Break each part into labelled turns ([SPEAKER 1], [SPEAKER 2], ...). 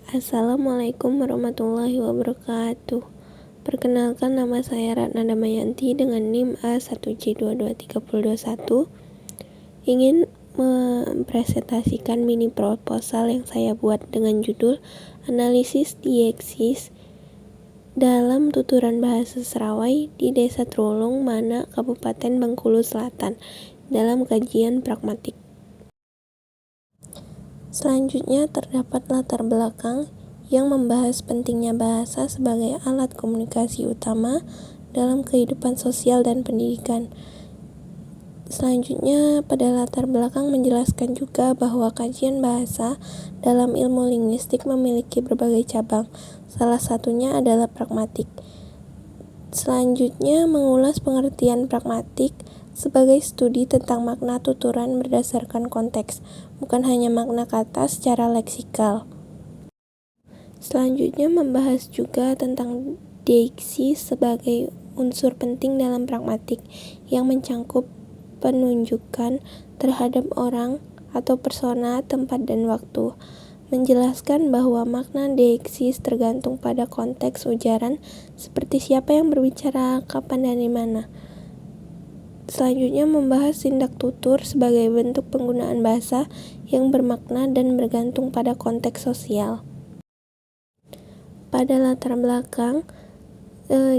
[SPEAKER 1] Assalamualaikum warahmatullahi wabarakatuh. Perkenalkan, nama saya Ratna Damayanti dengan NIM A1C223021. Ingin mempresentasikan mini proposal yang saya buat dengan judul Analisis Dieksis dalam tuturan bahasa Serawai di Desa Trulung, Mana, Kabupaten Bengkulu Selatan, dalam kajian pragmatik. Selanjutnya terdapat latar belakang yang membahas pentingnya bahasa sebagai alat komunikasi utama dalam kehidupan sosial dan pendidikan. Selanjutnya, pada latar belakang menjelaskan juga bahwa kajian bahasa dalam ilmu linguistik memiliki berbagai cabang, salah satunya adalah pragmatik. Selanjutnya, mengulas pengertian pragmatik sebagai studi tentang makna tuturan berdasarkan konteks, bukan hanya makna kata secara leksikal. Selanjutnya, membahas juga tentang deiksi sebagai unsur penting dalam pragmatik yang mencangkup penunjukan terhadap orang atau persona, tempat, dan waktu. Menjelaskan bahwa makna deiksis tergantung pada konteks ujaran, seperti siapa yang berbicara, kapan, dan di mana. Selanjutnya membahas tindak tutur sebagai bentuk penggunaan bahasa yang bermakna dan bergantung pada konteks sosial. Pada latar belakang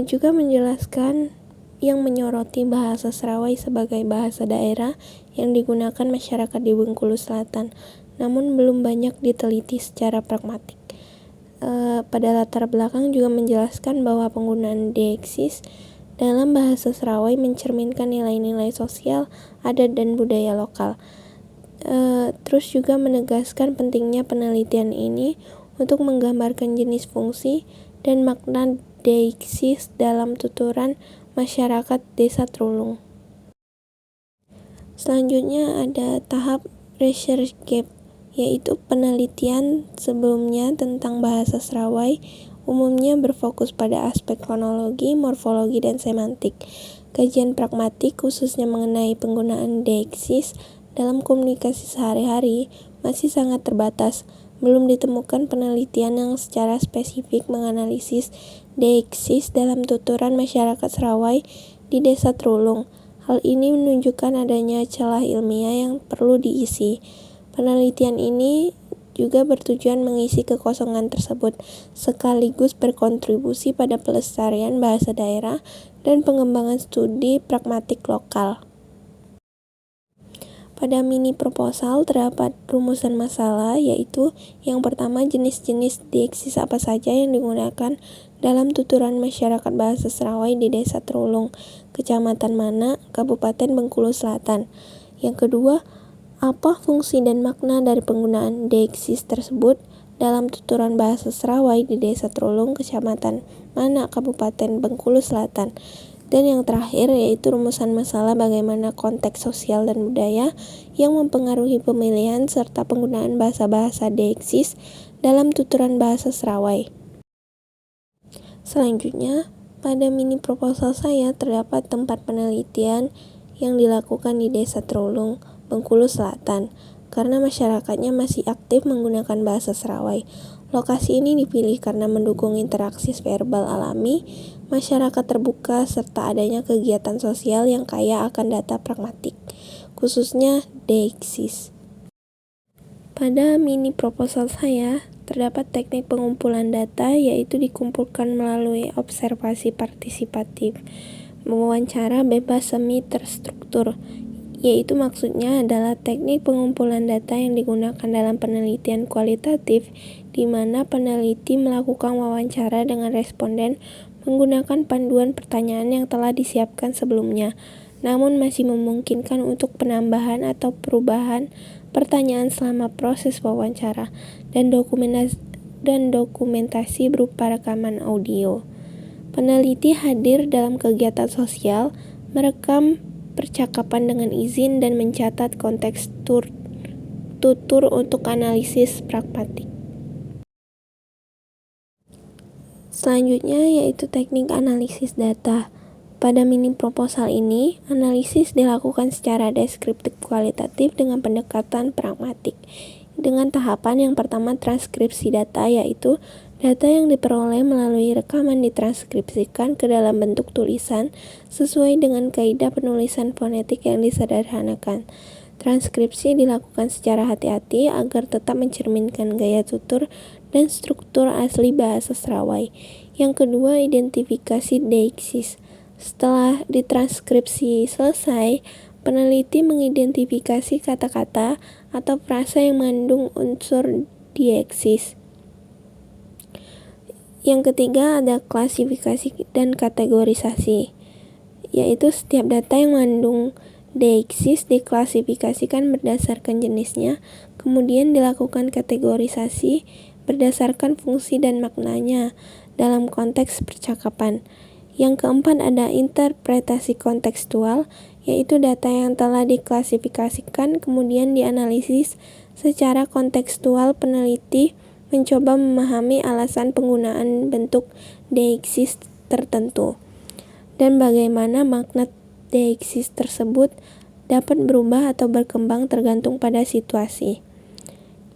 [SPEAKER 1] juga menjelaskan yang menyoroti bahasa Serawai sebagai bahasa daerah yang digunakan masyarakat di Bengkulu Selatan, namun belum banyak diteliti secara pragmatik. Pada latar belakang juga menjelaskan bahwa penggunaan deiksis dalam bahasa Serawai mencerminkan nilai-nilai sosial, adat, dan budaya lokal. Terus juga menegaskan pentingnya penelitian ini untuk menggambarkan jenis fungsi dan makna deiksis dalam tuturan masyarakat Desa Trulung. Selanjutnya ada tahap research gap, yaitu penelitian sebelumnya tentang bahasa Serawai umumnya berfokus pada aspek fonologi, morfologi, dan semantik. Kajian pragmatik khususnya mengenai penggunaan deiksis dalam komunikasi sehari-hari masih sangat terbatas. Belum ditemukan penelitian yang secara spesifik menganalisis deiksis dalam tuturan masyarakat Serawai di Desa Trulung. Hal ini menunjukkan adanya celah ilmiah yang perlu diisi. Penelitian ini juga bertujuan mengisi kekosongan tersebut, sekaligus berkontribusi pada pelestarian bahasa daerah dan pengembangan studi pragmatik lokal. Pada mini proposal terdapat rumusan masalah, yaitu yang pertama, jenis-jenis deiksis apa saja yang digunakan dalam tuturan masyarakat bahasa Serawai di Desa Trulung, Kecamatan Mana, Kabupaten Bengkulu Selatan. Yang kedua, apa fungsi dan makna dari penggunaan deiksis tersebut dalam tuturan bahasa Serawai di Desa Trulung, Kecamatan Mana, Kabupaten Bengkulu Selatan. Dan yang terakhir yaitu rumusan masalah bagaimana konteks sosial dan budaya yang mempengaruhi pemilihan serta penggunaan bahasa-bahasa deiksis dalam tuturan bahasa Serawai. Selanjutnya, pada mini proposal saya terdapat tempat penelitian yang dilakukan di Desa Trulung, Bengkulu Selatan, karena masyarakatnya masih aktif menggunakan bahasa Serawai. Lokasi ini dipilih karena mendukung interaksi verbal alami, masyarakat terbuka, serta adanya kegiatan sosial yang kaya akan data pragmatik, khususnya deiksis. Pada mini proposal saya, terdapat teknik pengumpulan data, yaitu dikumpulkan melalui observasi partisipatif, wawancara bebas semi terstruktur, yaitu maksudnya adalah teknik pengumpulan data yang digunakan dalam penelitian kualitatif, di mana peneliti melakukan wawancara dengan responden menggunakan panduan pertanyaan yang telah disiapkan sebelumnya, namun masih memungkinkan untuk penambahan atau perubahan pertanyaan selama proses wawancara, dan dokumentasi berupa rekaman audio. Peneliti hadir dalam kegiatan sosial, merekam percakapan dengan izin, dan mencatat konteks tutur untuk analisis pragmatik. Selanjutnya yaitu teknik analisis data. Pada mini proposal ini, analisis dilakukan secara deskriptif kualitatif dengan pendekatan pragmatik. dengan tahapan yang pertama transkripsi data, yaitu data yang diperoleh melalui rekaman ditranskripsikan ke dalam bentuk tulisan sesuai dengan kaidah penulisan fonetik yang disederhanakan. Transkripsi dilakukan secara hati-hati agar tetap mencerminkan gaya tutur dan struktur asli bahasa Serawai. Yang kedua, identifikasi deiksis. Setelah ditranskripsi selesai, peneliti mengidentifikasi kata-kata atau frasa yang mengandung unsur deiksis. Yang ketiga, ada klasifikasi dan kategorisasi, yaitu setiap data yang mengandung deiksis diklasifikasikan berdasarkan jenisnya, kemudian dilakukan kategorisasi berdasarkan fungsi dan maknanya dalam konteks percakapan. Yang keempat, ada interpretasi kontekstual, yaitu data yang telah diklasifikasikan kemudian dianalisis secara kontekstual. Peneliti mencoba memahami alasan penggunaan bentuk deiksis tertentu dan bagaimana makna deiksis tersebut dapat berubah atau berkembang tergantung pada situasi.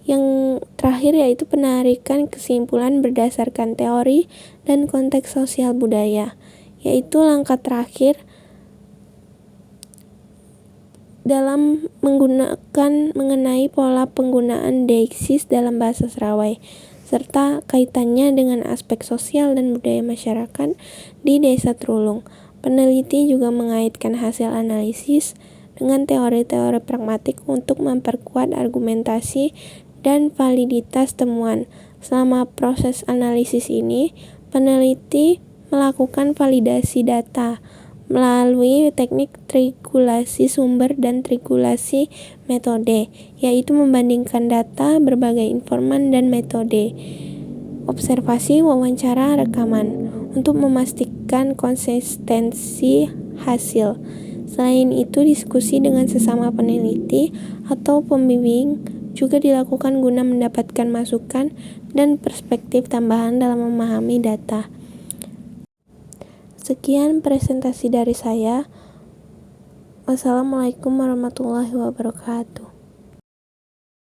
[SPEAKER 1] Yang terakhir yaitu penarikan kesimpulan berdasarkan teori dan konteks sosial budaya, yaitu langkah terakhir dalam mengenai pola penggunaan deiksis dalam bahasa Serawai, serta kaitannya dengan aspek sosial dan budaya masyarakat di Desa Trulung. Peneliti juga mengaitkan hasil analisis dengan teori-teori pragmatik untuk memperkuat argumentasi dan validitas temuan. Selama proses analisis ini, peneliti melakukan validasi data melalui teknik triangulasi sumber dan triangulasi metode, yaitu membandingkan data berbagai informan dan metode observasi, wawancara, rekaman untuk memastikan konsistensi hasil. Selain itu, diskusi dengan sesama peneliti atau pembimbing juga dilakukan guna mendapatkan masukan dan perspektif tambahan dalam memahami data. Sekian presentasi dari saya. Wassalamualaikum warahmatullahi wabarakatuh.